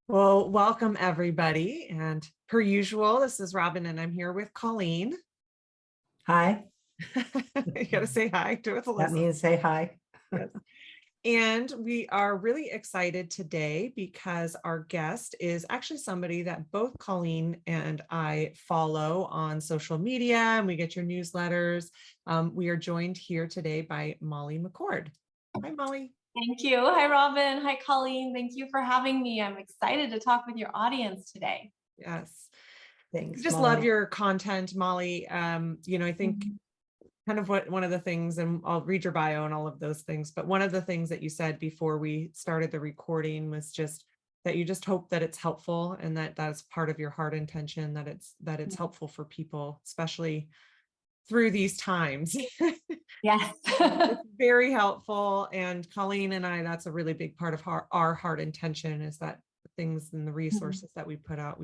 Well, welcome everybody. And per usual, this is Robyn and I'm here with Colleen. Hi. You got to say hi to us. That means say hi. Yes. And we are really excited today because our guest is actually somebody that both Colleen and I follow on social media, and we get your newsletters. We are joined here today by Molly McCord. Hi, Molly. Thank you. Hi, Robyn. Hi, Colleen. Thank you for having me. I'm excited to talk with your audience today. Yes. Thanks, Just Molly. love your content, Molly. I think kind of one of the things, and I'll read your bio and all of those things, but one of the things that you said before we started the recording was just that you just hope that it's helpful, and that that's part of your heart intention, that it's helpful for people, especially through these times. Yes. It's very helpful. And Colleen and I, that's a really big part of our heart intention, is that things and the resources that we put out,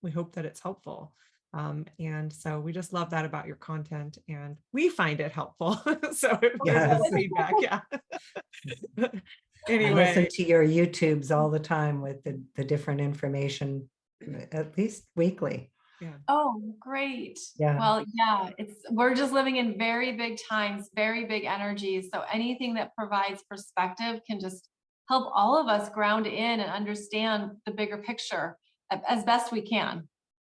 we hope that it's helpful. And so we just love that about your content, and we find it helpful. So if there's any feedback, yeah. Anyway, I listen to your YouTubes all the time with the different information, at least weekly. Yeah. Oh, great. Yeah. Well, yeah, we're just living in very big times, very big energies. So anything that provides perspective can just help all of us ground in and understand the bigger picture as best we can.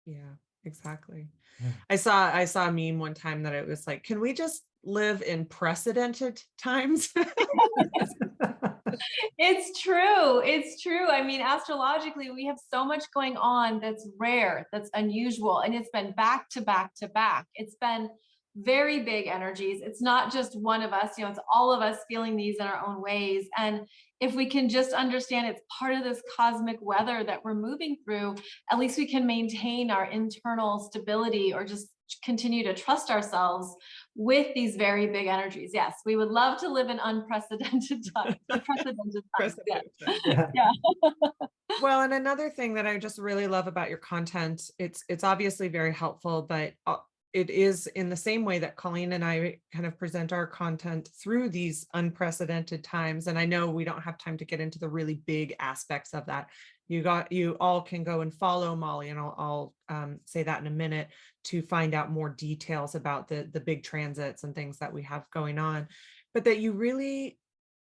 Yeah, exactly. Yeah. I saw a meme one time that it was like, can we just live in precedented times? It's true. It's true. I mean, astrologically, we have so much going on that's rare, that's unusual, and it's been back to back to back. It's been very big energies. It's not just one of us, it's all of us feeling these in our own ways. And if we can just understand it's part of this cosmic weather that we're moving through, at least we can maintain our internal stability, or just continue to trust ourselves with these very big energies. Yes, we would love to live in unprecedented times. Unprecedented times. Yeah. Yeah. Well, and another thing that I just really love about your content, it's obviously very helpful, but it is in the same way that Colleen and I kind of present our content through these unprecedented times. And I know we don't have time to get into the really big aspects of that. You all can go and follow Molly, and I'll say that in a minute, to find out more details about the big transits and things that we have going on, but that you really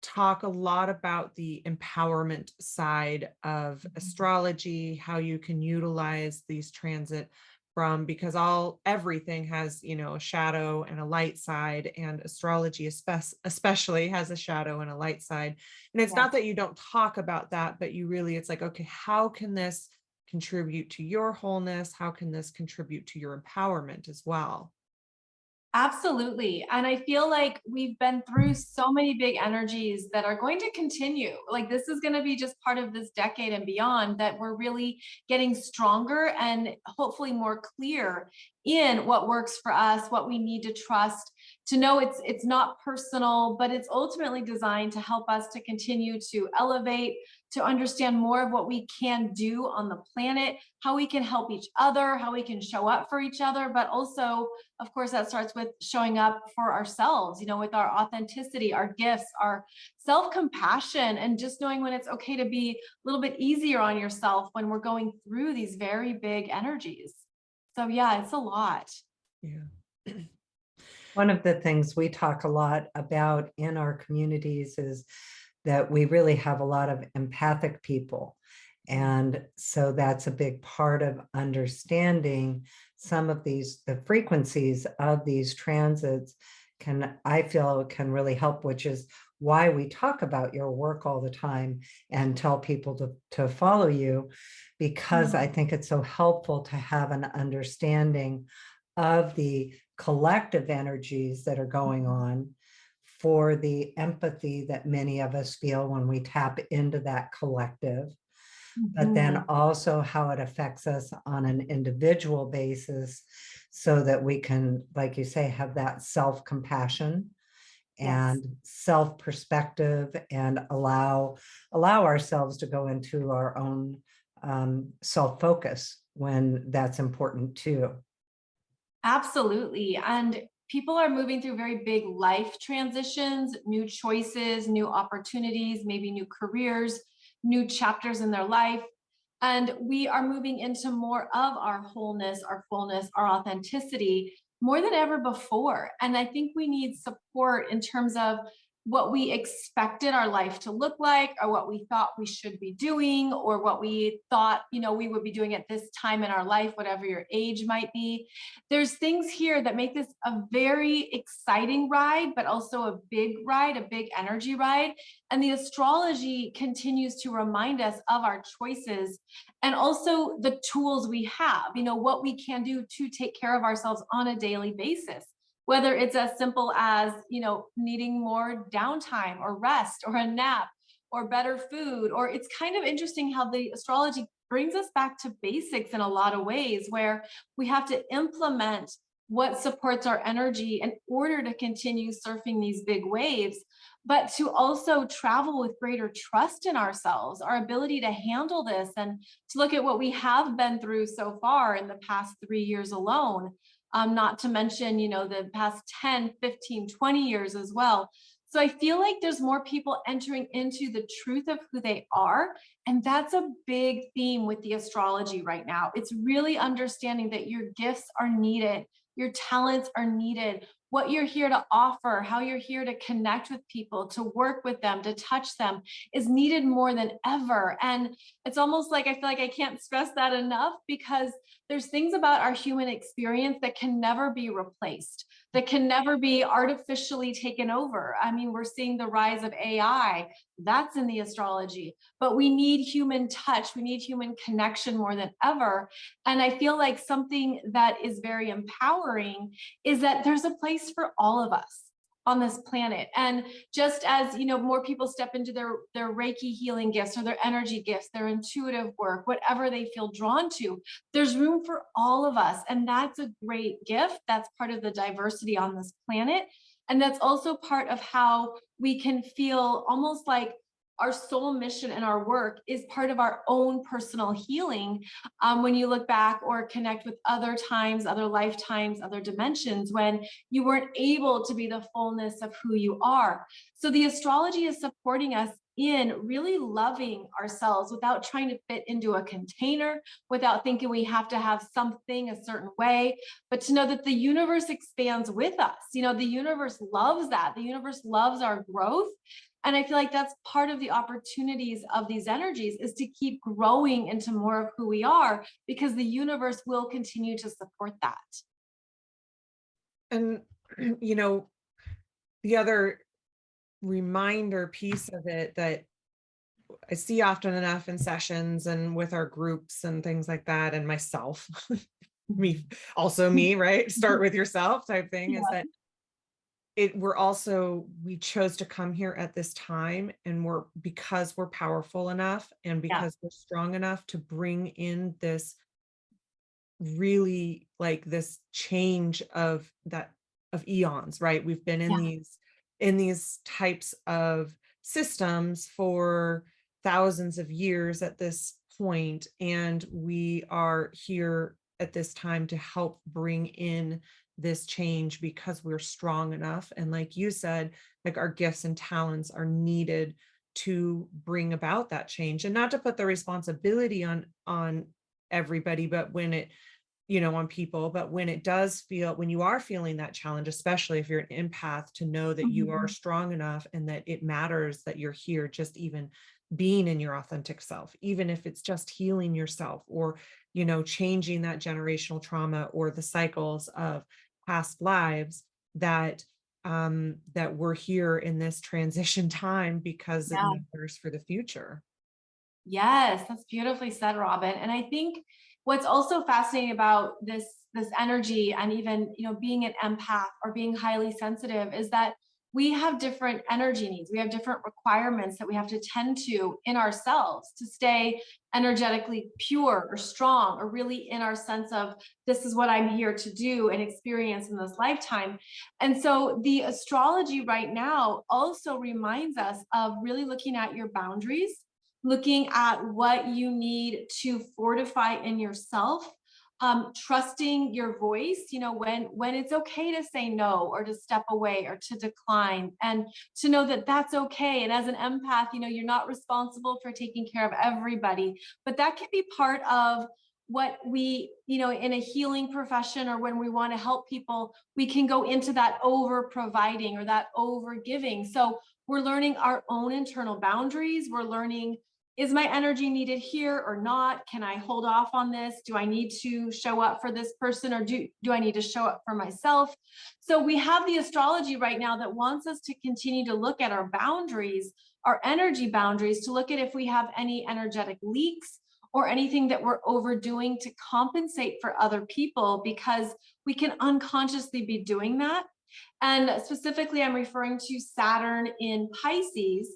talk a lot about the empowerment side of astrology, how you can utilize these transit because everything has, a shadow and a light side, and astrology especially has a shadow and a light side. And it's not that you don't talk about that, but it's like, okay, how can this contribute to your wholeness? How can this contribute to your empowerment as well? Absolutely. And I feel like we've been through so many big energies that are going to continue. Like, this is going to be just part of this decade and beyond, that we're really getting stronger and hopefully more clear in what works for us, what we need to trust, to know it's not personal, but it's ultimately designed to help us to continue to elevate, to understand more of what we can do on the planet, how we can help each other, how we can show up for each other, but also, of course, that starts with showing up for ourselves, with our authenticity, our gifts, our self-compassion, and just knowing when it's okay to be a little bit easier on yourself when we're going through these very big energies. So yeah, it's a lot. Yeah. One of the things we talk a lot about in our communities is that we really have a lot of empathic people. And so that's a big part of understanding some of the frequencies of these transits I feel can really help, which is why we talk about your work all the time and tell people to follow you, because I think it's so helpful to have an understanding of the collective energies that are going on, for the empathy that many of us feel when we tap into that collective, but then also how it affects us on an individual basis, so that we can, like you say, have that self-compassion and self-perspective, and allow ourselves to go into our own self-focus when that's important too. Absolutely. And people are moving through very big life transitions, new choices, new opportunities, maybe new careers, new chapters in their life. And we are moving into more of our wholeness, our fullness, our authenticity more than ever before. And I think we need support in terms of what we expected our life to look like, or what we thought we should be doing, or what we thought, we would be doing at this time in our life, whatever your age might be. There's things here that make this a very exciting ride, but also a big ride, a big energy ride. And the astrology continues to remind us of our choices and also the tools we have, what we can do to take care of ourselves on a daily basis, whether it's as simple as, needing more downtime or rest or a nap or better food. Or it's kind of interesting how the astrology brings us back to basics in a lot of ways, where we have to implement what supports our energy in order to continue surfing these big waves, but to also travel with greater trust in ourselves, our ability to handle this, and to look at what we have been through so far in the past 3 years alone. Not to mention, the past 10, 15, 20 years as well. So I feel like there's more people entering into the truth of who they are. And that's a big theme with the astrology right now. It's really understanding that your gifts are needed, your talents are needed, what you're here to offer, how you're here to connect with people, to work with them, to touch them is needed more than ever. And it's almost like I feel like I can't stress that enough, because there's things about our human experience that can never be replaced, that can never be artificially taken over. I mean, we're seeing the rise of AI, that's in the astrology, but we need human touch, we need human connection more than ever. And I feel like something that is very empowering is that there's a place for all of us on this planet. And just as, more people step into their Reiki healing gifts or their energy gifts, their intuitive work, whatever they feel drawn to, there's room for all of us. And that's a great gift. That's part of the diversity on this planet. And that's also part of how we can feel almost like our soul mission and our work is part of our own personal healing. When you look back or connect with other times, other lifetimes, other dimensions, when you weren't able to be the fullness of who you are. So the astrology is supporting us in really loving ourselves without trying to fit into a container, without thinking we have to have something a certain way, but to know that the universe expands with us. The universe loves that. The universe loves our growth. And I feel like that's part of the opportunities of these energies, is to keep growing into more of who we are, because the universe will continue to support that. And, the other reminder piece of it that I see often enough in sessions and with our groups and things like that, and myself, me, right? Start with yourself type thing, is that we chose to come here at this time, and because we're powerful enough and because we're strong enough to bring in this really like this change of eons, right? We've been in these types of systems for thousands of years at this point, and we are here at this time to help bring in this change because we're strong enough. And like you said, like our gifts and talents are needed to bring about that change, and not to put the responsibility on everybody, but when it, on people, but when you are feeling that challenge, especially if you're an empath, to know that you are strong enough and that it matters that you're here, just even being in your authentic self, even if it's just healing yourself or, changing that generational trauma or the cycles of past lives, that we're here in this transition time because it matters for the future. Yes, that's beautifully said, Robyn. And I think what's also fascinating about this energy, and even being an empath or being highly sensitive, is that we have different energy needs. We have different requirements that we have to tend to in ourselves to stay energetically pure or strong, or really in our sense of, this is what I'm here to do and experience in this lifetime. And so the astrology right now also reminds us of really looking at your boundaries, looking at what you need to fortify in yourself, trusting your voice, when it's okay to say no or to step away or to decline, and to know that that's okay. And as an empath, you're not responsible for taking care of everybody, but that can be part of what we, in a healing profession, or when we want to help people, we can go into that over providing or that over giving. So we're learning our own internal boundaries. We're learning, is my energy needed here or not? Can I hold off on this? Do I need to show up for this person, or do I need to show up for myself? So we have the astrology right now that wants us to continue to look at our boundaries, our energy boundaries, to look at if we have any energetic leaks or anything that we're overdoing to compensate for other people, because we can unconsciously be doing that. And specifically, I'm referring to Saturn in Pisces,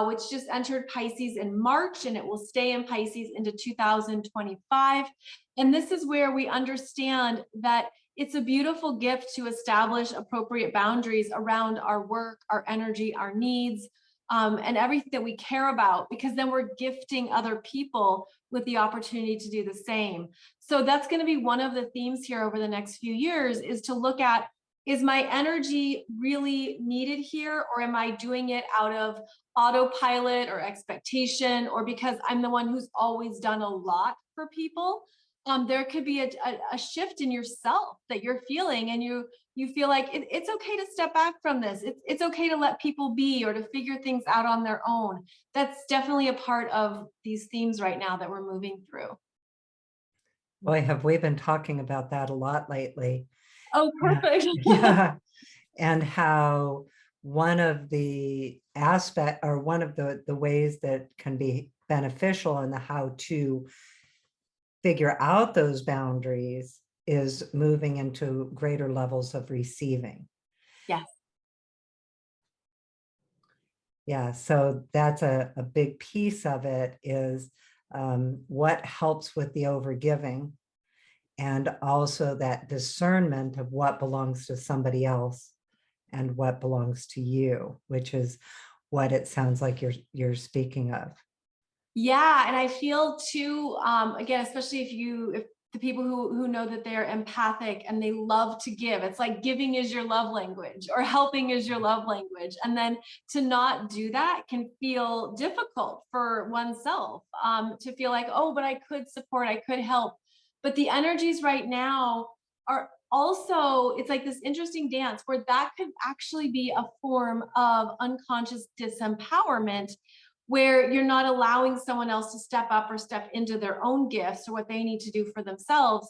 which just entered Pisces in March, and it will stay in Pisces into 2025. And this is where we understand that it's a beautiful gift to establish appropriate boundaries around our work, our energy, our needs, and everything that we care about, because then we're gifting other people with the opportunity to do the same. So that's going to be one of the themes here over the next few years, is to look at, is my energy really needed here, or am I doing it out of autopilot or expectation, or because I'm the one who's always done a lot for people? There could be a shift in yourself that you're feeling, and you feel like it's okay to step back from this. It's okay to let people be, or to figure things out on their own. That's definitely a part of these themes right now that we're moving through. Boy, have we been talking about that a lot lately. Oh, perfect. Yeah. And how one of the ways that can be beneficial in the how to figure out those boundaries is moving into greater levels of receiving. Yes. Yeah, so that's a big piece of it, is what helps with the overgiving, and also that discernment of what belongs to somebody else and what belongs to you, which is what it sounds like you're speaking of. Yeah, and I feel too, again, especially if the people who know that they're empathic and they love to give, it's like giving is your love language, or helping is your love language. And then to not do that can feel difficult for oneself, to feel like, oh, but I could support, I could help. But the energies right now are also, it's like this interesting dance where that could actually be a form of unconscious disempowerment, where you're not allowing someone else to step up or step into their own gifts or what they need to do for themselves.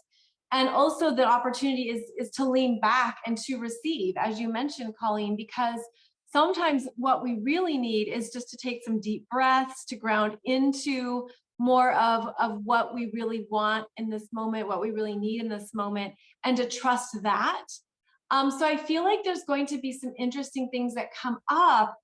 And also the opportunity is to lean back and to receive, as you mentioned, Colleen, because sometimes what we really need is just to take some deep breaths, to ground into more of what we really want in this moment, what we really need in this moment, and to trust that. So I feel like there's going to be some interesting things that come up,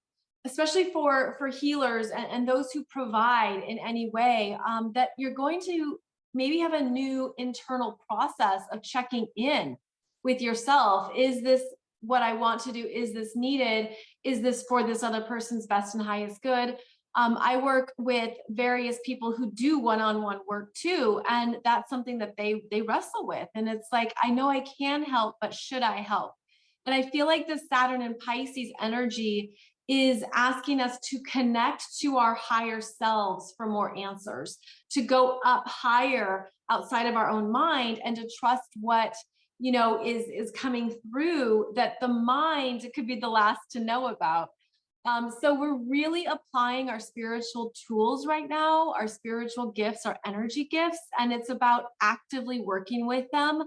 especially for healers and those who provide in any way, that you're going to maybe have a new internal process of checking in with yourself. Is this what I want to do? Is this needed? Is this for this other person's best and highest good? I work with various people who do one-on-one work too, and that's something that they wrestle with. And it's like, I know I can help, but should I help? And I feel like the Saturn and Pisces energy is asking us to connect to our higher selves for more answers, to go up higher outside of our own mind, and to trust what is coming through, that the mind could be the last to know about. So we're really applying our spiritual tools right now, our spiritual gifts, our energy gifts, and it's about actively working with them,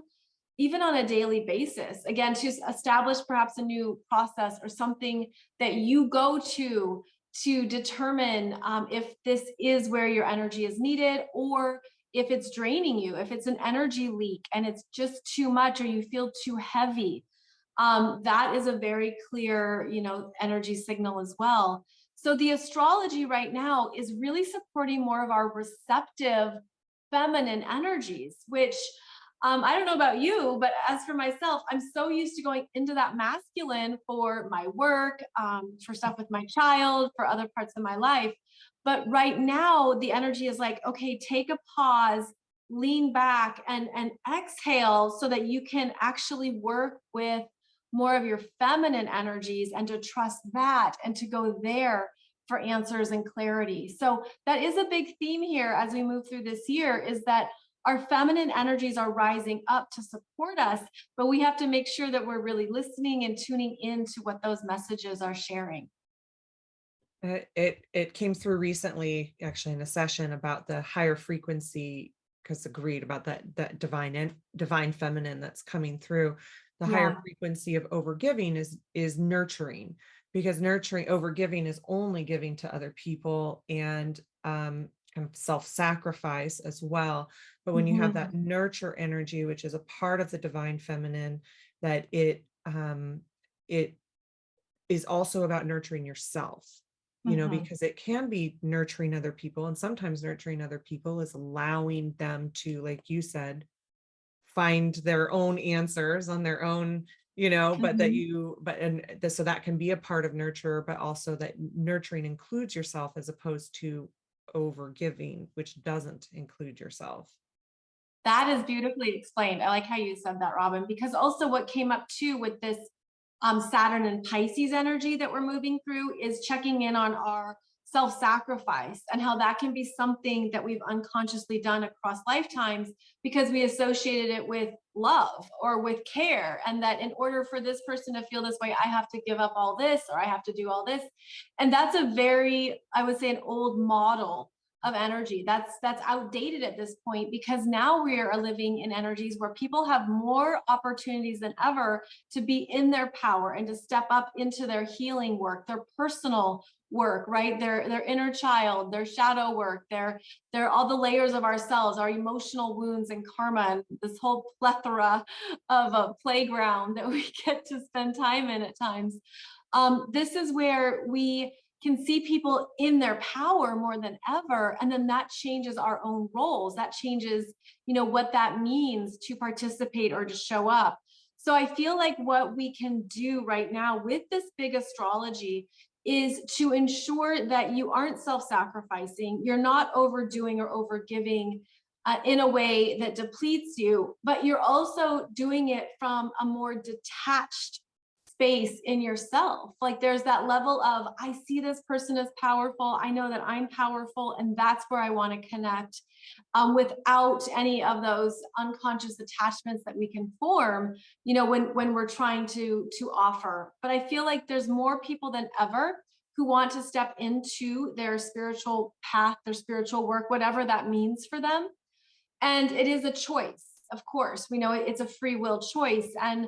even on a daily basis, again, to establish perhaps a new process or something that you go to determine if this is where your energy is needed, or if it's draining you, if it's an energy leak and it's just too much, or you feel too heavy. That is a very clear, energy signal as well. So the astrology right now is really supporting more of our receptive feminine energies, which I don't know about you, but as for myself, I'm so used to going into that masculine for my work, for stuff with my child, for other parts of my life. But right now, the energy is like, okay, take a pause, lean back and exhale so that you can actually work with more of your feminine energies and to trust that and to go there for answers and clarity. So that is a big theme here as we move through this year, is that our feminine energies are rising up to support us, but we have to make sure that we're really listening and tuning into what those messages are sharing. It came through recently, actually, in a session about the higher frequency, because agreed about that divine feminine that's coming through. The higher Yeah. frequency of overgiving is nurturing, because nurturing, overgiving is only giving to other people, and kind of self-sacrifice as well. But when you have that Mhm. nurture energy, which is a part of the divine feminine, that it is also about nurturing yourself, Mhm. because it can be nurturing other people. And sometimes nurturing other people is allowing them to, like you said, find their own answers on their own, but Mhm. so that can be a part of nurture, but also that nurturing includes yourself as opposed to over giving, which doesn't include yourself. That is beautifully explained. I like how you said that, Robin, because also what came up too with this Saturn and Pisces energy that we're moving through is checking in on our self-sacrifice and how that can be something that we've unconsciously done across lifetimes because we associated it with love or with care. And that in order for this person to feel this way, I have to give up all this or I have to do all this. And that's a very, I would say, an old model of energy that's outdated at this point, because now we are living in energies where people have more opportunities than ever to be in their power and to step up into their healing work, their personal work, right? Their inner child, their shadow work, their all the layers of ourselves, our emotional wounds and karma, and this whole plethora of a playground that we get to spend time in at times. This is where we can see people in their power more than ever, and then that changes our own roles. That changes, what that means to participate or to show up. So I feel like what we can do right now with this big astrology is to ensure that you aren't self-sacrificing, you're not overdoing or overgiving in a way that depletes you, but you're also doing it from a more detached space in yourself. Like there's that level of, I see this person as powerful. I know that I'm powerful, and that's where I want to connect, without any of those unconscious attachments that we can form, when we're trying to offer. But I feel like there's more people than ever who want to step into their spiritual path, their spiritual work, whatever that means for them. And it is a choice, of course. We know it's a free will choice. And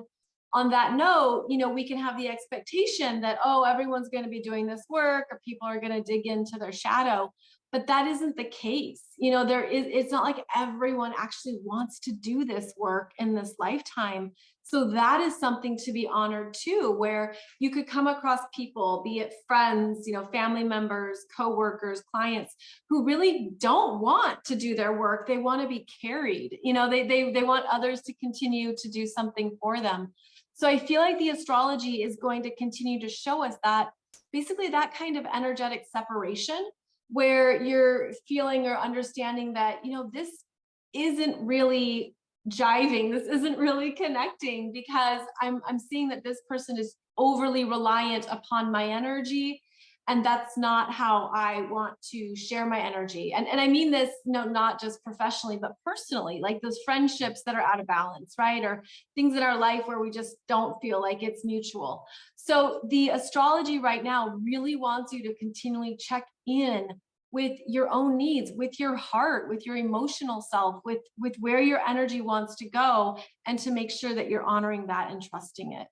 on that note, we can have the expectation that, oh, everyone's going to be doing this work or people are going to dig into their shadow. But that isn't the case. It's not like everyone actually wants to do this work in this lifetime. So that is something to be honored too, where you could come across people, be it friends, family members, coworkers, clients, who really don't want to do their work. They want to be carried. They want others to continue to do something for them. So I feel like the astrology is going to continue to show us that, basically, that kind of energetic separation where you're feeling or understanding that, this isn't really jiving, this isn't really connecting, because I'm seeing that this person is overly reliant upon my energy, and that's not how I want to share my energy. And I mean this, not just professionally, but personally, like those friendships that are out of balance, right? Or things in our life where we just don't feel like it's mutual. So the astrology right now really wants you to continually check in with your own needs, with your heart, with your emotional self, with where your energy wants to go, and to make sure that you're honoring that and trusting it.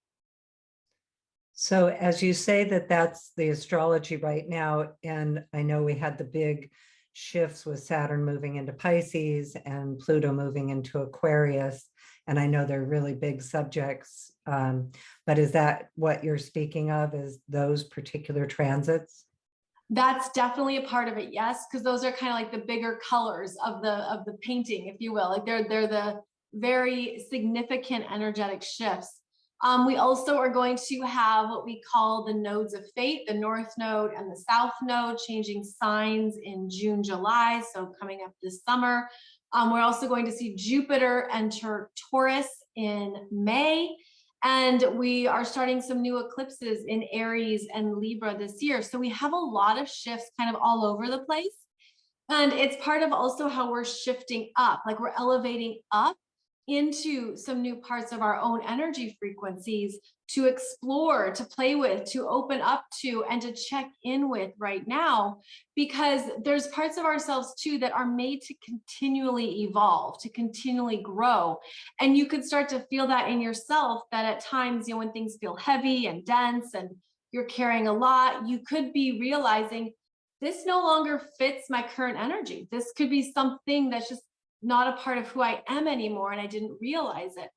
So as you say that that's the astrology right now, and I know we had the big shifts with Saturn moving into Pisces and Pluto moving into Aquarius, and I know they're really big subjects, but is that what you're speaking of, is those particular transits? That's definitely a part of it, yes, because those are kind of like the bigger colors of the painting, if you will. Like they're the very significant energetic shifts. We also are going to have what we call the nodes of fate, the North Node and the South Node, changing signs in June, July, so coming up this summer. We're also going to see Jupiter enter Taurus in May. And we are starting some new eclipses in Aries and Libra this year. So we have a lot of shifts kind of all over the place. And it's part of also how we're shifting up, like we're elevating up into some new parts of our own energy frequencies to explore, to play with, to open up to, and to check in with right now, because there's parts of ourselves too that are made to continually evolve, to continually grow. And you could start to feel that in yourself, that at times, you know, when things feel heavy and dense and you're carrying a lot, you could be realizing this no longer fits my current energy. This could be something that's just not a part of who I am anymore, and I didn't realize it.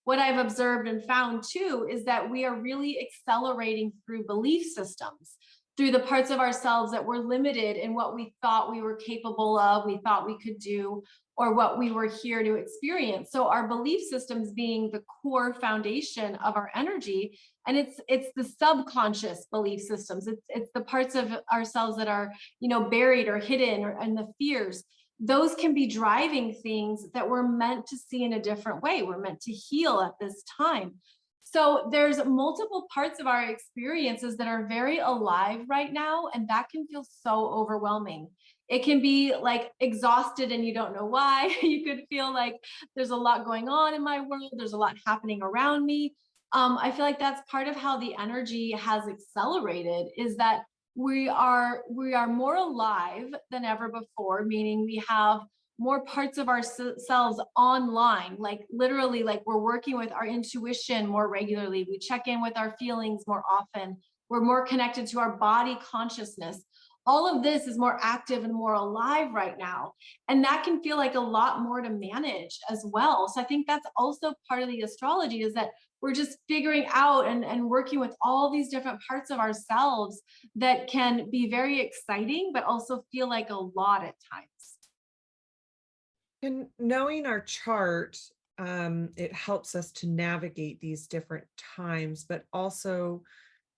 What I've observed and found too is that we are really accelerating through belief systems, through the parts of ourselves that were limited in what we thought we were capable of, we thought we could do, or what we were here to experience. So our belief systems being the core foundation of our energy, and it's the subconscious belief systems. It's the parts of ourselves that are, you know, buried or hidden, and the fears. Those can be driving things that we're meant to see in a different way. We're meant to heal at this time. So there's multiple parts of our experiences that are very alive right now, and that can feel so overwhelming. It can be like exhausted and you don't know why. You could feel like there's a lot going on in my world. There's a lot happening around me. I feel like that's part of how the energy has accelerated, is that we are more alive than ever before, meaning we have more parts of ourselves online, like literally, like we're working with our intuition more regularly. We check in with our feelings more often. We're more connected to our body consciousness. All of this is more active and more alive right now. And that can feel like a lot more to manage as well. So I think that's also part of the astrology, is that we're just figuring out and working with all these different parts of ourselves that can be very exciting, but also feel like a lot at times. And knowing our chart, it helps us to navigate these different times, but also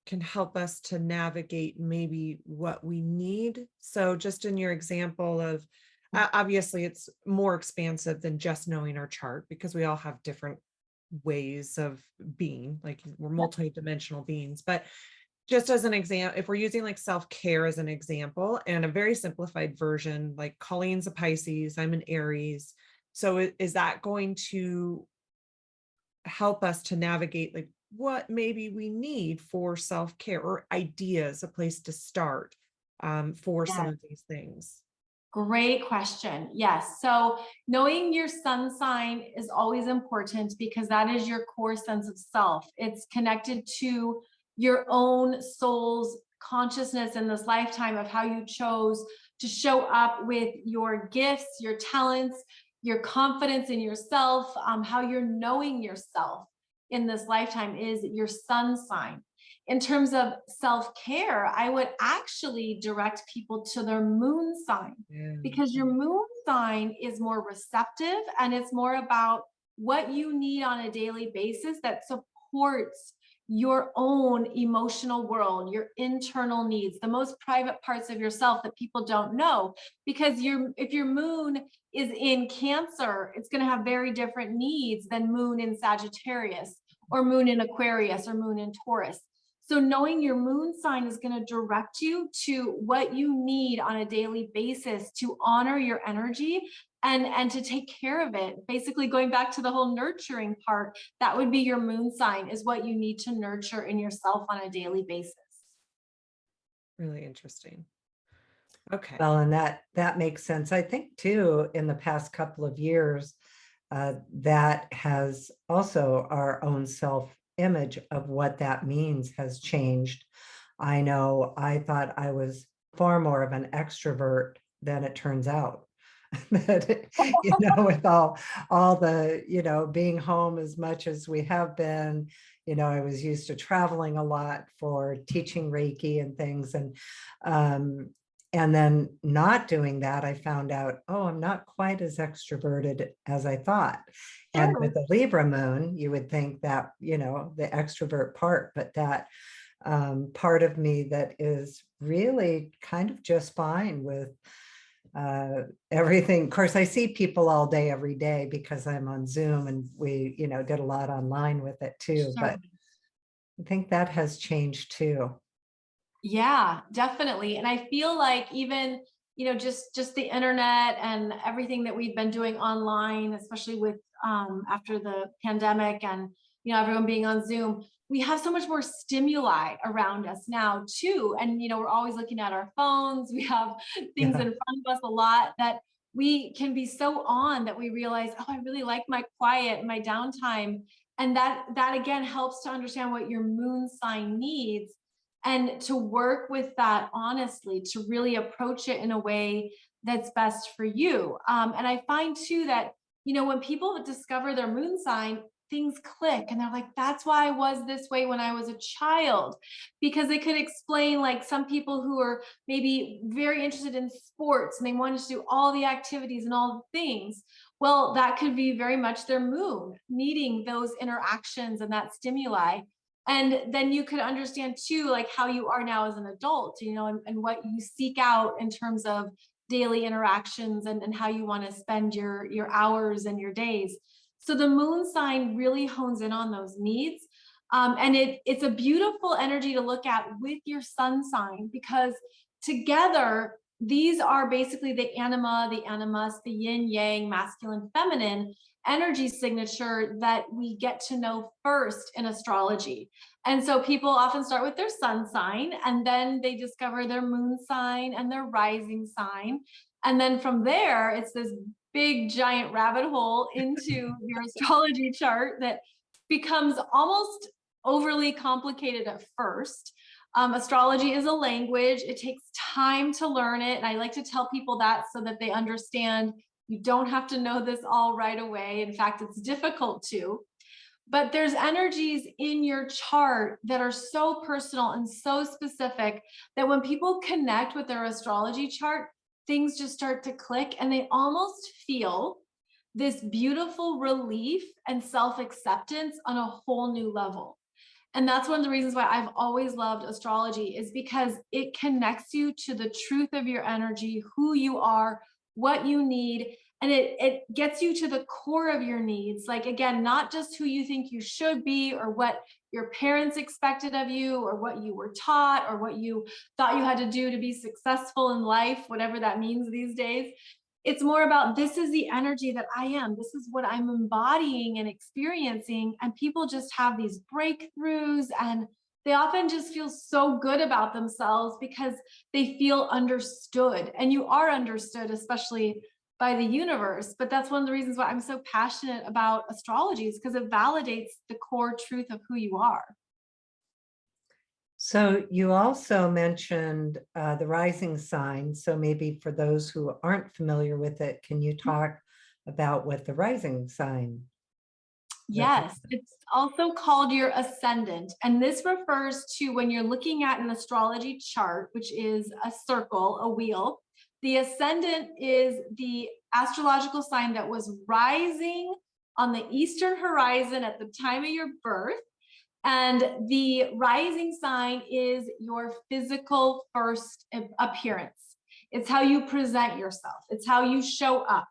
can help us to navigate maybe what we need. So just in your example of, obviously it's more expansive than just knowing our chart, because we all have different ways of being, like we're multi-dimensional beings. But just as an example, if we're using like self-care as an example, and a very simplified version, like Colleen's a Pisces, I'm an Aries. So is that going to help us to navigate like what maybe we need for self-care, or ideas, a place to start for some of these things? Great question. Yes. So knowing your sun sign is always important, because that is your core sense of self. It's connected to your own soul's consciousness in this lifetime, of how you chose to show up with your gifts, your talents, your confidence in yourself, how you're knowing yourself in this lifetime is your sun sign. In terms of self-care, I would actually direct people to their moon sign, because your moon sign is more receptive, and it's more about what you need on a daily basis that supports your own emotional world, your internal needs, the most private parts of yourself that people don't know. Because if your moon is in Cancer, it's going to have very different needs than moon in Sagittarius, or moon in Aquarius, or moon in Taurus. So knowing your moon sign is going to direct you to what you need on a daily basis to honor your energy and to take care of it. Basically, going back to the whole nurturing part, that would be your moon sign, is what you need to nurture in yourself on a daily basis. Really interesting. Okay. Well, and that makes sense. I think too, in the past couple of years, that has also our own self-image of what that means has changed. I know I thought I was far more of an extrovert than it turns out. That, with all the, being home as much as we have been, I was used to traveling a lot for teaching Reiki and things. And then not doing that, I found out, oh, I'm not quite as extroverted as I thought. And with the Libra moon, you would think that, the extrovert part, but that part of me that is really kind of just fine with everything. Of course, I see people all day, every day, because I'm on Zoom, and we, did a lot online with it too. Sure. But I think that has changed too. Yeah, definitely. And I feel like even, just the internet and everything that we've been doing online, especially with after the pandemic and, everyone being on Zoom, we have so much more stimuli around us now too. And, we're always looking at our phones. We have things Yeah. in front of us a lot that we can be so on that we realize, oh, I really like my quiet and my downtime. And that again helps to understand what your moon sign needs and to work with that honestly, to really approach it in a way that's best for you. And I find too that, when people discover their moon sign, things click and they're like, that's why I was this way when I was a child, because they could explain, like, some people who are maybe very interested in sports and they wanted to do all the activities and all the things. Well, that could be very much their moon needing those interactions and that stimuli. And then you could understand too, like, how you are now as an adult, and what you seek out in terms of daily interactions, and how you want to spend your hours and your days. So the moon sign really hones in on those needs. And it's a beautiful energy to look at with your sun sign, because together, these are basically the anima, the animus, the yin yang, masculine, feminine energy signature that we get to know first in astrology. And so people often start with their sun sign, and then they discover their moon sign and their rising sign. And then from there, it's this big giant rabbit hole into your astrology chart that becomes almost overly complicated at first. Astrology is a language. It takes time to learn it. And I like to tell people that so that they understand you don't have to know this all right away. In fact, it's difficult to. But there's energies in your chart that are so personal and so specific that when people connect with their astrology chart, things just start to click and they almost feel this beautiful relief and self-acceptance on a whole new level. And that's one of the reasons why I've always loved astrology, is because it connects you to the truth of your energy, who you are, what you need. And it gets you to the core of your needs. Like, again, not just who you think you should be or what your parents expected of you or what you were taught or what you thought you had to do to be successful in life, whatever that means these days. It's more about, this is the energy that I am. This is what I'm embodying and experiencing. And people just have these breakthroughs, and they often just feel so good about themselves because they feel understood. And you are understood, especially by the universe. But that's one of the reasons why I'm so passionate about astrology, is because it validates the core truth of who you are. So you also mentioned the rising sign. So maybe for those who aren't familiar with it, can you talk about what the rising sign? Yes, it's also called your ascendant. And this refers to when you're looking at an astrology chart, which is a circle, a wheel. The ascendant is the astrological sign that was rising on the eastern horizon at the time of your birth. And the rising sign is your physical first appearance. It's how you present yourself. It's how you show up.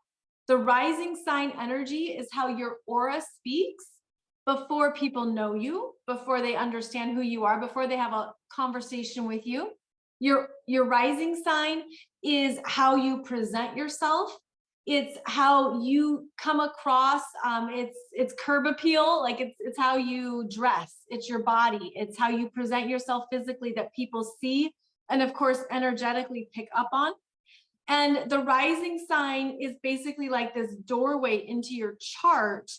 The rising sign energy is how your aura speaks before people know you, before they understand who you are, before they have a conversation with you. Your rising sign is how you present yourself. It's how you come across. It's curb appeal. Like, it's how you dress. It's your body. It's how you present yourself physically that people see, and of course, energetically pick up on. And the rising sign is basically like this doorway into your chart,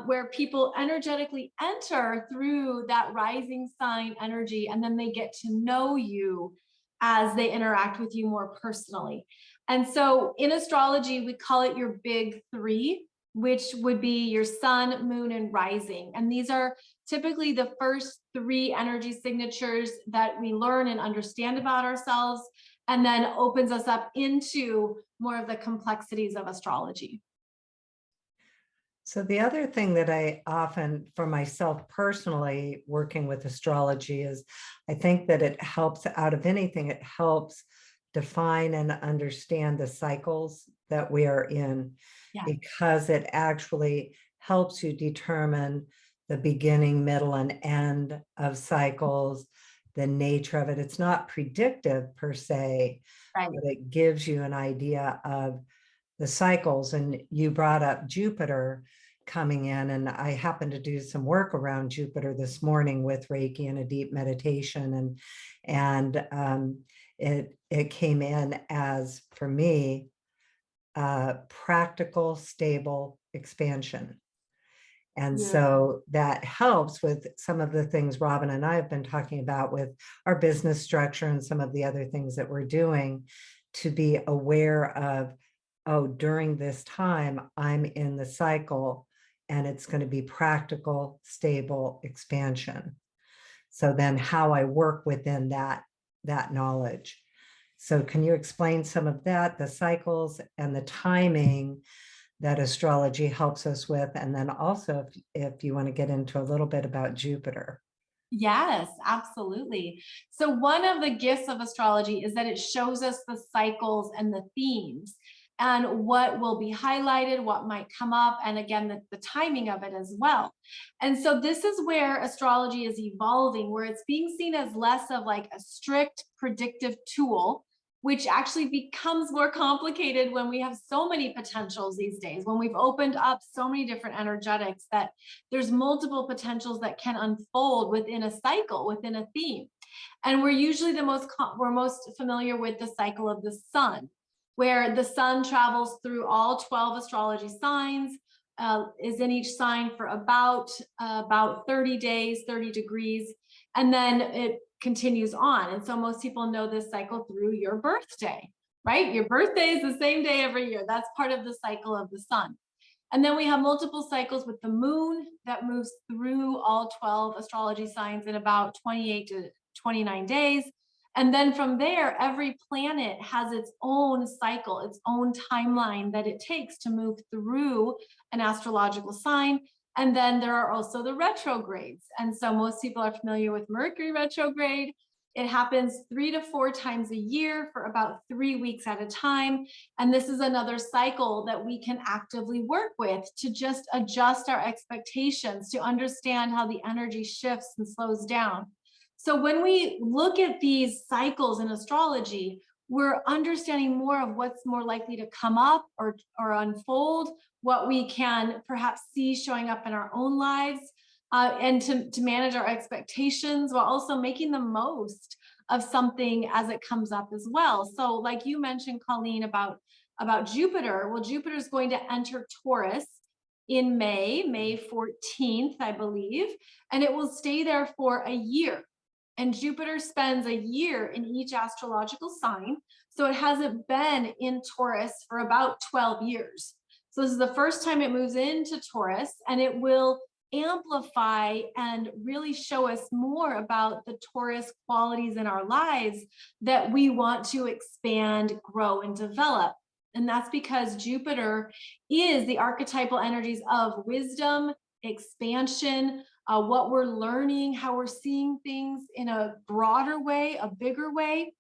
where people energetically enter through that rising sign energy, and then they get to know you as they interact with you more personally. And so in astrology, we call it your big three, which would be your sun, moon, and rising. And these are typically the first three energy signatures that we learn and understand about ourselves, and then opens us up into more of the complexities of astrology. So the other thing that I often, for myself personally, working with astrology, is I think that it helps, out of anything, it helps define and understand the cycles that we are in, Yeah. because it actually helps you determine the beginning, middle, and end of cycles, the nature of it. It's not predictive per se, Right. but it gives you an idea of the cycles. And you brought up Jupiter coming in, and I happened to do some work around Jupiter this morning with Reiki and a deep meditation, and it came in as, for me, practical, stable expansion. And so that helps with some of the things Robyn and I have been talking about with our business structure and some of the other things that we're doing, to be aware of, oh, during this time, I'm in the cycle and it's going to be practical, stable expansion. So then how I work within that knowledge. So can you explain some of that, the cycles and the timing that astrology helps us with? And then also, if you want to get into a little bit about Jupiter. Yes, absolutely. So one of the gifts of astrology is that it shows us the cycles and the themes and what will be highlighted, what might come up, and again, the timing of it as well. And so this is where astrology is evolving, where it's being seen as less of like a strict predictive tool, which actually becomes more complicated when we have so many potentials these days, when we've opened up so many different energetics, that there's multiple potentials that can unfold within a cycle, within a theme. And we're usually we're most familiar with the cycle of the sun, where the sun travels through all 12 astrology signs, is in each sign for about 30 days, 30 degrees, and then it continues on. And so most people know this cycle through your birthday, right? Your birthday is the same day every year. That's part of the cycle of the sun. And then we have multiple cycles with the moon that moves through all 12 astrology signs in about 28 to 29 days. And then from there, every planet has its own cycle, its own timeline that it takes to move through an astrological sign. And then there are also the retrogrades. And so most people are familiar with Mercury retrograde. It happens 3 to 4 times a year for about 3 weeks at a time. And this is another cycle that we can actively work with to just adjust our expectations, to understand how the energy shifts and slows down. So when we look at these cycles in astrology, we're understanding more of what's more likely to come up or unfold, what we can perhaps see showing up in our own lives, and to manage our expectations while also making the most of something as it comes up as well. So like you mentioned, Colleen, about Jupiter, well, Jupiter is going to enter Taurus in May 14th, I believe, and it will stay there for a year. And Jupiter spends a year in each astrological sign. So it hasn't been in Taurus for about 12 years. So this is the first time it moves into Taurus, and it will amplify and really show us more about the Taurus qualities in our lives that we want to expand, grow, and develop. And that's because Jupiter is the archetypal energies of wisdom, expansion, what we're learning, how we're seeing things in a broader way, a bigger way.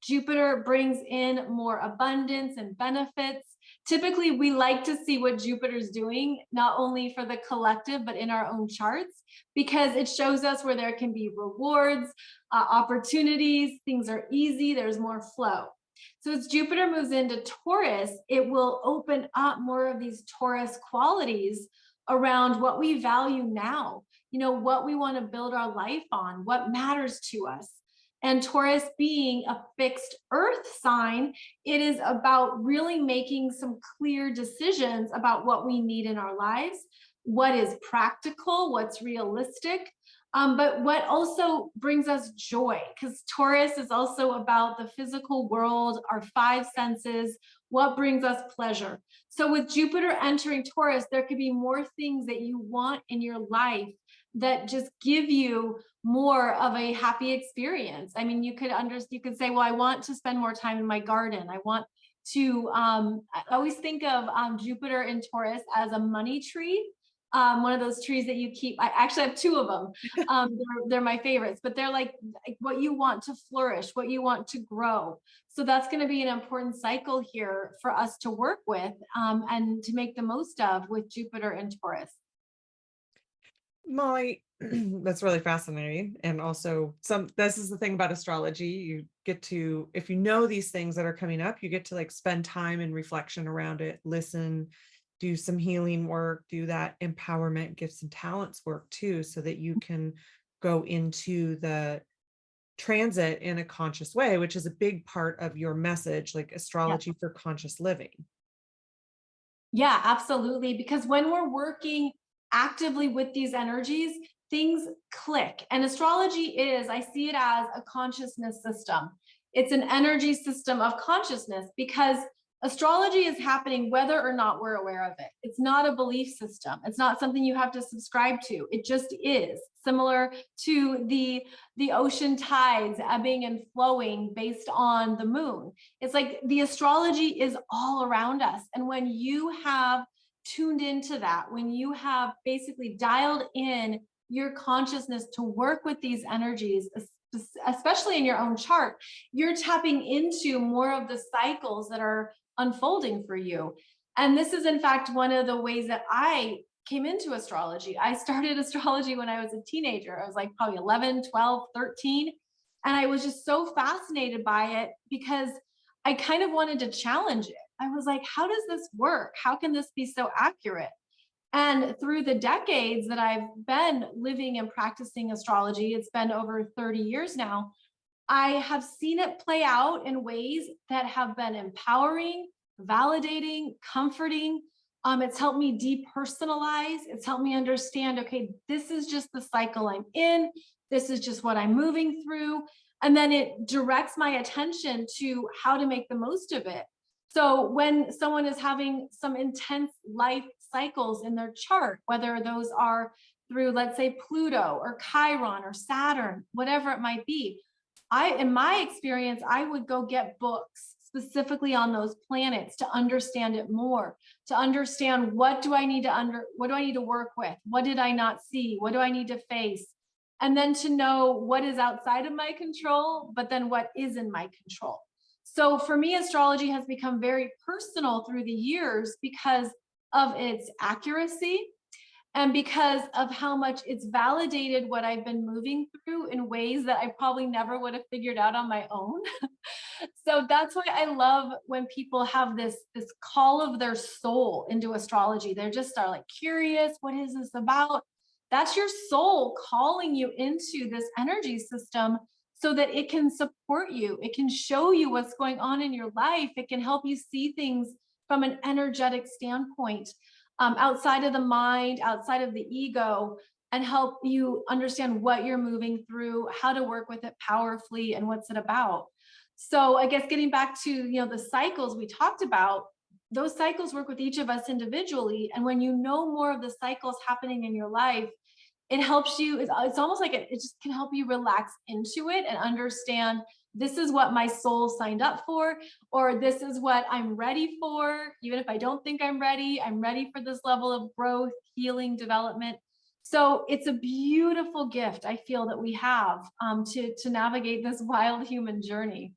Jupiter brings in more abundance and benefits. Typically, we like to see what Jupiter's doing, not only for the collective, but in our own charts, because it shows us where there can be rewards, opportunities, things are easy, there's more flow. So as Jupiter moves into Taurus, it will open up more of these Taurus qualities around what we value now, what we want to build our life on, what matters to us. And Taurus being a fixed earth sign, it is about really making some clear decisions about what we need in our lives, what is practical, what's realistic, but what also brings us joy, because Taurus is also about the physical world, our 5 senses, what brings us pleasure. So with Jupiter entering Taurus, there could be more things that you want in your life that just give you more of a happy experience. I mean, you could say, well, I want to spend more time in my garden. I want to, I always think of Jupiter in Taurus as a money tree. one of those trees that you keep. I actually have two of them. They're my favorites, but they're like what you want to flourish, what you want to grow. So that's going to be an important cycle here for us to work with and to make the most of with Jupiter and Taurus. Molly, that's really fascinating. And also this is the thing about astrology. You get to, if you know these things that are coming up, you get to like spend time and reflection around it, listen, do some healing work, do that empowerment, gifts and talents work too, so that you can go into the transit in a conscious way, which is a big part of your message, like astrology for conscious living. Yeah, absolutely. Because when we're working actively with these energies, things click. And astrology is, I see it as a consciousness system. It's an energy system of consciousness because astrology is happening whether or not we're aware of it. It's not a belief system. It's not something you have to subscribe to. It just is, similar to the ocean tides ebbing and flowing based on the moon. It's like the astrology is all around us. And when you have tuned into that, when you have basically dialed in your consciousness to work with these energies, especially in your own chart, you're tapping into more of the cycles that are unfolding for you. And this is, in fact, one of the ways that I came into astrology. I started astrology when I was a teenager. I was like probably 11, 12, 13. And I was just so fascinated by it because I kind of wanted to challenge it. I was like, how does this work? How can this be so accurate? And through the decades that I've been living and practicing astrology, it's been over 30 years now, I have seen it play out in ways that have been empowering, validating, comforting. It's helped me depersonalize. It's helped me understand, okay, this is just the cycle I'm in. This is just what I'm moving through. And then it directs my attention to how to make the most of it. So when someone is having some intense life cycles in their chart, whether those are through, let's say, Pluto or Chiron or Saturn, whatever it might be, in my experience, I would go get books specifically on those planets to understand it more, to understand what do I need to work with? What did I not see? What do I need to face? And then to know what is outside of my control, but then what is in my control. So for me, astrology has become very personal through the years because of its accuracy and because of how much it's validated what I've been moving through in ways that I probably never would have figured out on my own. So that's why I love when people have this call of their soul into astrology. They just are like curious, what is this about? That's your soul calling you into this energy system so that it can support you. It can show you what's going on in your life. It can help you see things from an energetic standpoint, outside of the mind, outside of the ego, and help you understand what you're moving through, how to work with it powerfully, and what's it about. So I guess getting back to, the cycles we talked about, those cycles work with each of us individually. And when you know more of the cycles happening in your life, it helps you, it's almost like it just can help you relax into it and understand this is what my soul signed up for, or this is what I'm ready for. Even if I don't think I'm ready for this level of growth, healing, development. So it's a beautiful gift I feel that we have to navigate this wild human journey.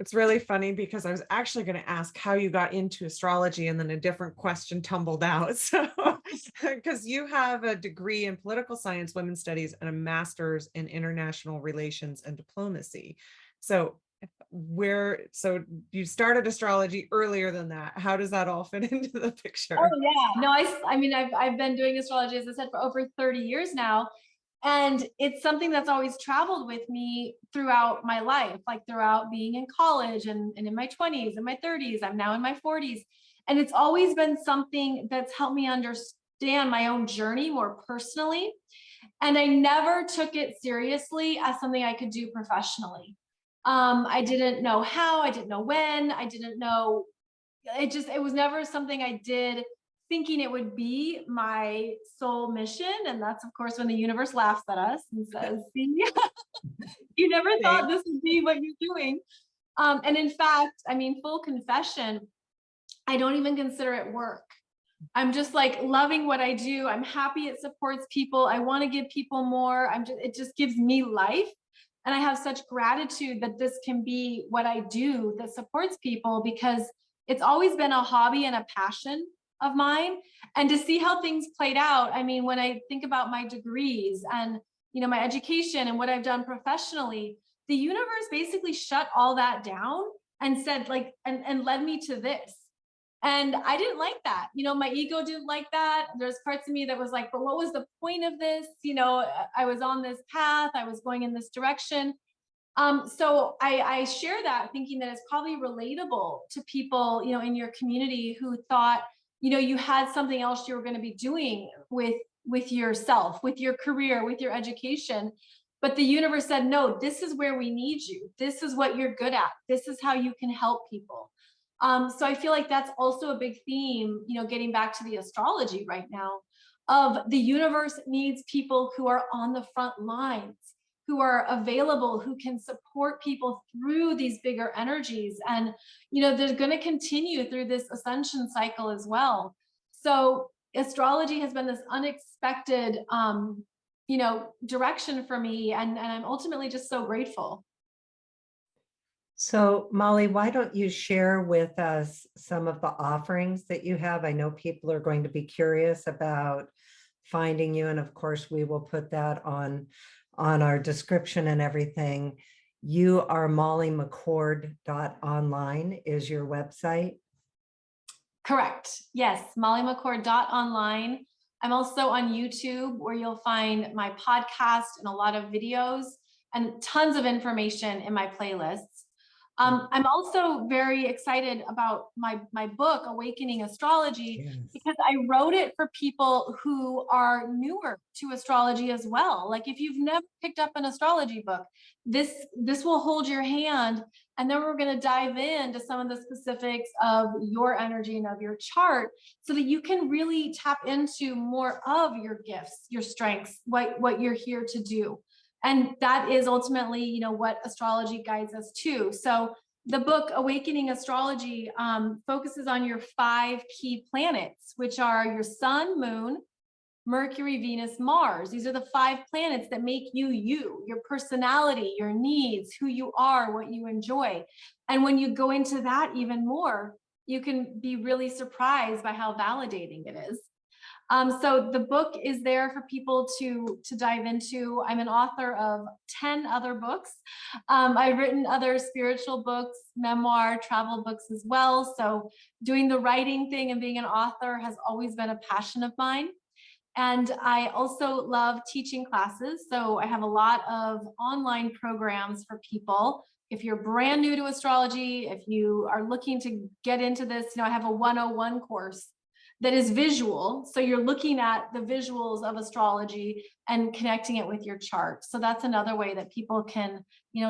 It's really funny because I was actually going to ask how you got into astrology, and then a different question tumbled out. So, because you have a degree in political science, women's studies, and a master's in international relations and diplomacy. So you started astrology earlier than that. How does that all fit into the picture? Oh yeah, no, I mean, I've been doing astrology, as I said, for over 30 years now. And it's something that's always traveled with me throughout my life, like throughout being in college and in my 20s and my 30s. I'm now in my 40s. And it's always been something that's helped me understand my own journey more personally. And I never took it seriously as something I could do professionally. I didn't know how, I didn't know when, I didn't know. It was never something I did thinking it would be my soul mission. And that's, of course, when the universe laughs at us and says, see, you never thought this would be what you're doing. And in fact, I mean, full confession, I don't even consider it work. I'm just like loving what I do. I'm happy it supports people. I want to give people more. It just gives me life. And I have such gratitude that this can be what I do that supports people, because it's always been a hobby and a passion of mine. And to see how things played out, I mean, when I think about my degrees and, my education and what I've done professionally, the universe basically shut all that down and said like, and led me to this. And I didn't like that. My ego didn't like that. There's parts of me that was like, but what was the point of this? I was on this path, I was going in this direction. So I share that thinking that it's probably relatable to people, in your community who thought, you had something else you were going to be doing with yourself, with your career, with your education. But the universe said, no, this is where we need you. This is what you're good at. This is how you can help people. So I feel like that's also a big theme, getting back to the astrology right now, of the universe needs people who are on the front lines, who are available, who can support people through these bigger energies. And, they're going to continue through this ascension cycle as well. So astrology has been this unexpected, direction for me. And I'm ultimately just so grateful. So Molly, why don't you share with us some of the offerings that you have? I know people are going to be curious about finding you. And of course, we will put that on our description and everything. You are Molly McCord .online is your website. Correct. Yes. Molly McCord .online. I'm also on YouTube, where you'll find my podcast and a lot of videos and tons of information in my playlists. I'm also very excited about my book, Awakening Astrology, Yes. because I wrote it for people who are newer to astrology as well. Like if you've never picked up an astrology book, this will hold your hand. And then we're going to dive into some of the specifics of your energy and of your chart, so that you can really tap into more of your gifts, your strengths, what you're here to do. And that is ultimately, what astrology guides us to. So the book Awakening Astrology focuses on your 5 key planets, which are your sun, moon, Mercury, Venus, Mars. These are the 5 planets that make you, your personality, your needs, who you are, what you enjoy. And when you go into that even more, you can be really surprised by how validating it is. So the book is there for people to dive into. I'm an author of 10 other books. I've written other spiritual books, memoir, travel books as well. So doing the writing thing and being an author has always been a passion of mine. And I also love teaching classes. So I have a lot of online programs for people. If you're brand new to astrology, if you are looking to get into this, I have a 101 course that is visual. So you're looking at the visuals of astrology and connecting it with your chart. So that's another way that people can,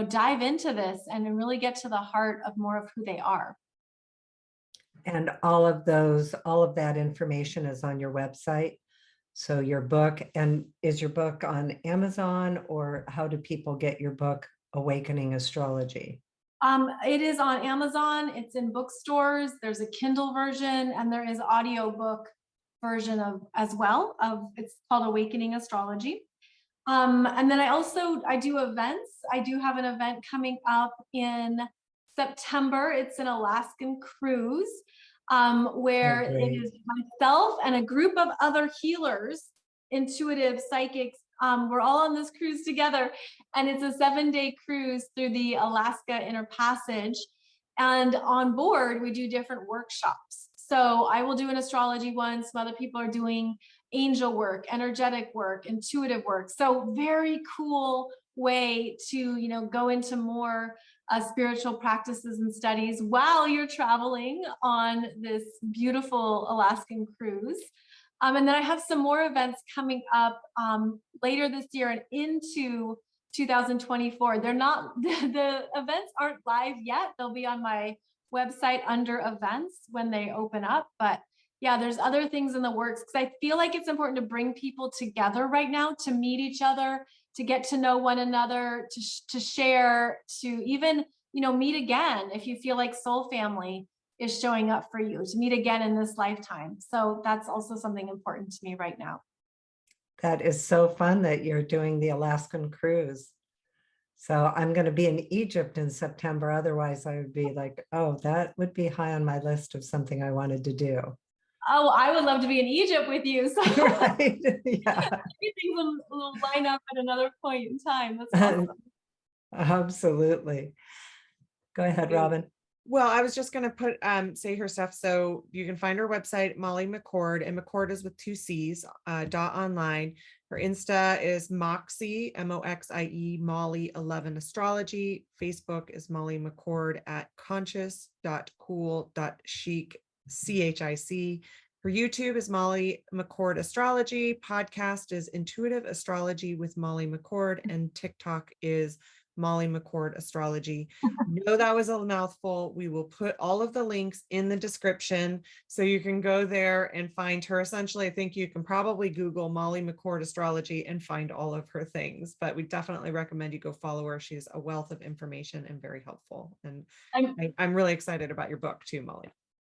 dive into this and really get to the heart of more of who they are. And all of that information is on your website. So your book, and is your book on Amazon, or how do people get your book, Awakening Astrology? It is on Amazon. It's in bookstores. There's a Kindle version, and there is audiobook version as well. It's called Awakening Astrology. And then I do events. I do have an event coming up in September. It's an Alaskan cruise, where it is myself and a group of other healers, intuitive psychics. We're all on this cruise together, and it's a 7-day cruise through the Alaska Inner Passage. And on board, we do different workshops. So I will do an astrology one. Some other people are doing angel work, energetic work, intuitive work. So very cool way to, go into more spiritual practices and studies while you're traveling on this beautiful Alaskan cruise. And then I have some more events coming up later this year and into 2024. They're not, the events aren't live yet. They'll be on my website under events when they open up. But yeah, there's other things in the works, because I feel like it's important to bring people together right now, to meet each other, to get to know one another, to share, to even, meet again if you feel like soul family. is showing up for you to meet again in this lifetime. So that's also something important to me right now. That is so fun that you're doing the Alaskan cruise. So I'm going to be in Egypt in September. Otherwise, I would be like, oh, that would be high on my list of something I wanted to do. Oh, I would love to be in Egypt with you. So Right? Yeah. everything will line up at another point in time. That's awesome. Absolutely. Go ahead, Robyn. Well, I was just going to put say her stuff. So you can find her website, Molly McCord, and McCord is with 2 C's, .online. Her Insta is Moxie, MOXIE, Molly 11 Astrology. Facebook is Molly McCord at conscious.cool.chic, CHIC. Her YouTube is Molly McCord Astrology. Podcast is Intuitive Astrology with Molly McCord, and TikTok is Molly McCord Astrology. No, that was a mouthful. We will put all of the links in the description so you can go there and find her. Essentially, I think you can probably Google Molly McCord Astrology and find all of her things, but we definitely recommend you go follow her. She's a wealth of information and very helpful. And I'm really excited about your book too, Molly.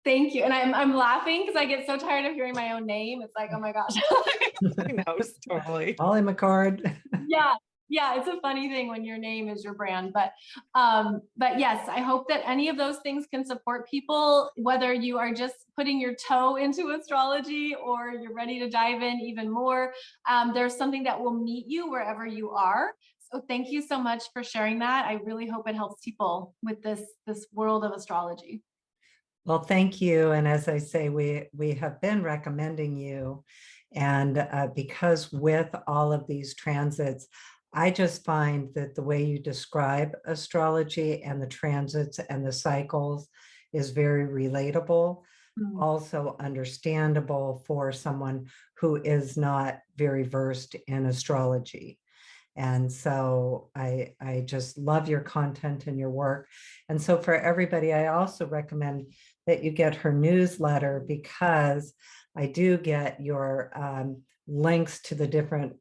Thank you. And I'm laughing because I get so tired of hearing my own name. It's like, oh my gosh. I know, totally. Molly McCord. Yeah, it's a funny thing when your name is your brand, but yes, I hope that any of those things can support people, whether you are just putting your toe into astrology or you're ready to dive in even more. There's something that will meet you wherever you are. So thank you so much for sharing that. I really hope it helps people with this world of astrology. Well, thank you. And as I say, we have been recommending you. And because with all of these transits, I just find that the way you describe astrology and the transits and the cycles is very relatable, also understandable for someone who is not very versed in astrology. And so I just love your content and your work. And so for everybody, I also recommend that you get her newsletter, because I do get your links to the different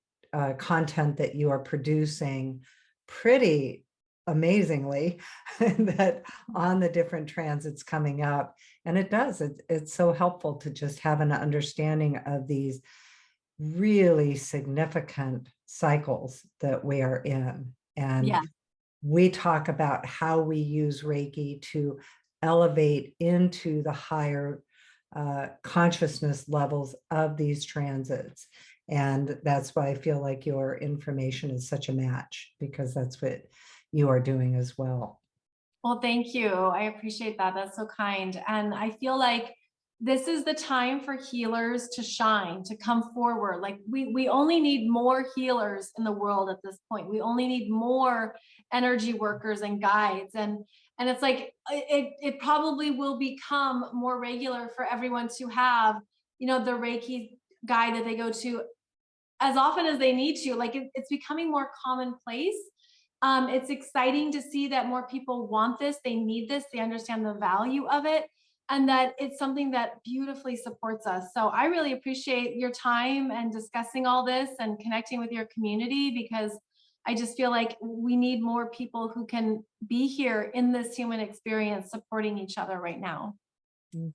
content that you are producing pretty amazingly that on the different transits coming up. And it's so helpful to just have an understanding of these really significant cycles that we are in. And we talk about how we use Reiki to elevate into the higher consciousness levels of these transits. And that's why I feel like your information is such a match, because that's what you are doing as well. Well, thank you. I appreciate that. That's so kind. And I feel like this is the time for healers to shine, to come forward. Like we only need more healers in the world at this point. We only need more energy workers and guides. And it's like, it probably will become more regular for everyone to have, the Reiki guide that they go to as often as they need to. Like it's becoming more commonplace. It's exciting to see that more people want this, they need this, they understand the value of it, and that it's something that beautifully supports us. So I really appreciate your time and discussing all this and connecting with your community, because I just feel like we need more people who can be here in this human experience, supporting each other right now.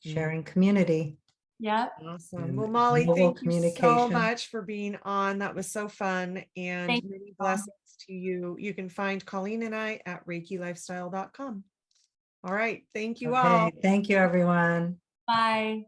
Sharing community. Yeah. Awesome. Well, Molly, thank you so much for being on. That was so fun, and many blessings to you. You can find Colleen and I at reikilifestyle.com. All right. Thank you all. Thank you, everyone. Bye.